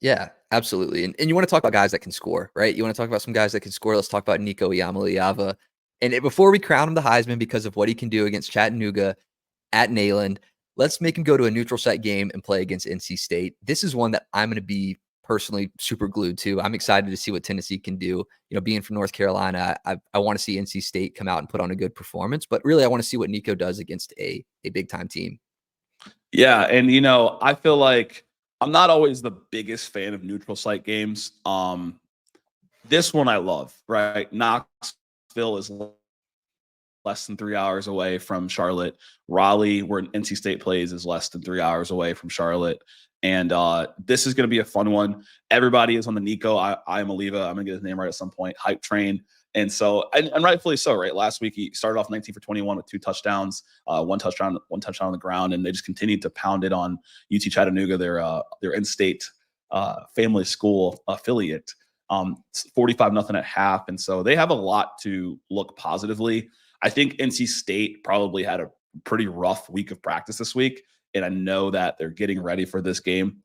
Yeah, absolutely. And you want to talk about guys that can score, right? You want to talk about some guys that can score. Let's talk about Nico Iamaleava. And before we crown him the Heisman because of what he can do against Chattanooga at Neyland, let's make him go to a neutral site game and play against NC State. This is one that I'm going to be personally super glued to. I'm excited to see what Tennessee can do. Being from North Carolina, I want to see NC State come out and put on a good performance, but really I want to see what Nico does against a big time team. Yeah, and I feel like I'm not always the biggest fan of neutral site games. This one I love, right? Knoxville is less than 3 hours away from Charlotte. Raleigh, where NC State plays, is less than 3 hours away from Charlotte. And this is going to be a fun one. Everybody is on the Nico Iamaleava. I'm going to get his name right at some point. Hype train. And so, and rightfully so, right? Last week he started off 19 for 21 with 2 touchdowns, one touchdown on the ground, and they just continued to pound it on UT Chattanooga, their in-state family school affiliate. 45-0 at half, and so they have a lot to look positively. I think NC State probably had a pretty rough week of practice this week, and I know that they're getting ready for this game.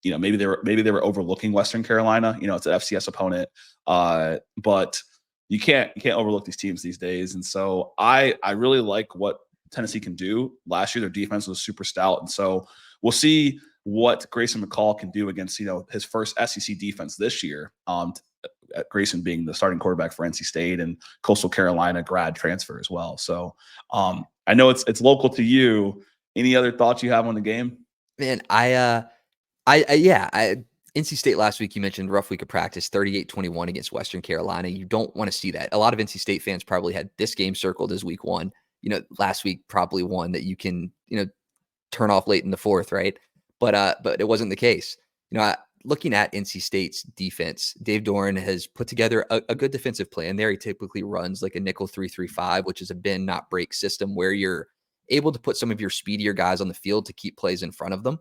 Maybe they were overlooking Western Carolina. It's an FCS opponent, but you can't overlook these teams these days. And so I really like what Tennessee can do. Last year their defense was super stout, and so we'll see what Grayson McCall can do against his first SEC defense this year. Grayson being the starting quarterback for NC State and Coastal Carolina grad transfer as well. So I know it's local to you. Any other thoughts you have on the game? Man, NC State last week, you mentioned rough week of practice, 38-21 against Western Carolina. You don't want to see that. A lot of NC State fans probably had this game circled as week 1. Last week probably one that you can, turn off late in the fourth, right? But it wasn't the case. Looking at NC State's defense, Dave Doran has put together a good defensive plan there. He typically runs like a nickel 3-3-5, which is a bend not break system where you're able to put some of your speedier guys on the field to keep plays in front of them.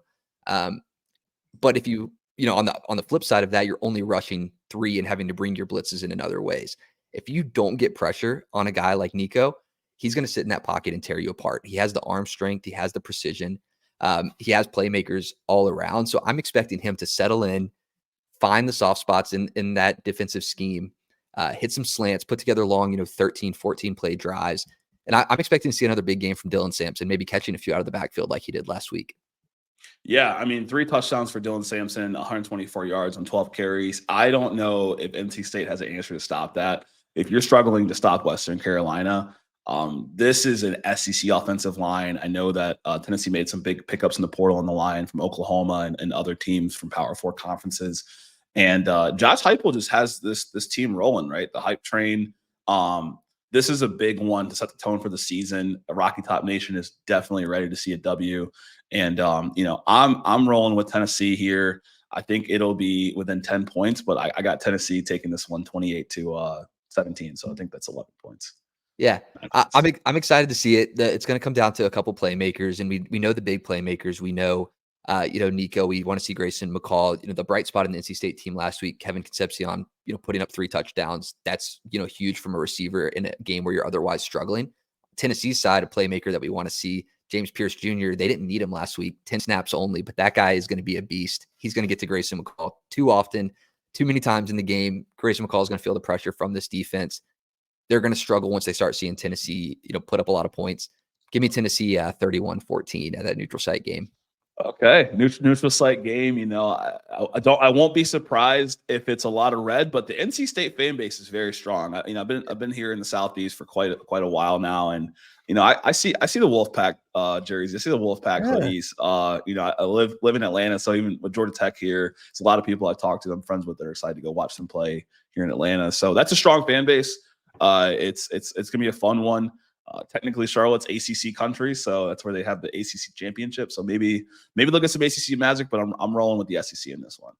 But if you on the flip side of that, you're only rushing 3 and having to bring your blitzes in other ways. If you don't get pressure on a guy like Nico, he's going to sit in that pocket and tear you apart. He has the arm strength. He has the precision. He has playmakers all around. So I'm expecting him to settle in, find the soft spots in that defensive scheme, hit some slants, put together long, 13, 14 play drives. And I'm expecting to see another big game from Dylan Sampson, maybe catching a few out of the backfield like he did last week. Yeah, 3 touchdowns for Dylan Sampson, 124 yards on 12 carries. I don't know if NC State has an answer to stop that. If you're struggling to stop Western Carolina, this is an SEC offensive line. I know that Tennessee made some big pickups in the portal on the line from Oklahoma and other teams from Power 4 conferences. And Josh Heupel just has this team rolling, right? The hype train. This is a big one to set the tone for the season. Rocky Top Nation is definitely ready to see a W. And I'm rolling with Tennessee here. I think it'll be within 10 points, but I got Tennessee taking this one 28-17. So I think that's 11 points. Yeah, I'm excited to see it. It's going to come down to a couple playmakers, and we know the big playmakers. We know, Nico. We want to see Grayson McCall. The bright spot in the NC State team last week, Kevin Concepcion, putting up 3 touchdowns. That's huge from a receiver in a game where you're otherwise struggling. Tennessee's side, a playmaker that we want to see, James Pierce Jr. They didn't need him last week, 10 snaps only, but that guy is going to be a beast. He's going to get to Grayson McCall too often, too many times in the game. Grayson McCall is going to feel the pressure from this defense. They're going to struggle once they start seeing Tennessee, put up a lot of points. Give me Tennessee 31-14 at that neutral site game. Okay, neutral site game. I won't be surprised if it's a lot of red, but the NC State fan base is very strong. I've been here in the Southeast for quite a while now, and I see the Wolfpack jerseys. I see the Wolfpack hoodies. I live in Atlanta, so even with Georgia Tech here, it's a lot of people I've talked to. I'm friends with that are excited to go watch them play here in Atlanta. So that's a strong fan base. It's gonna be a fun one. Technically, Charlotte's ACC country, so that's where they have the ACC championship. So maybe they'll get some ACC magic, but I'm rolling with the SEC in this one.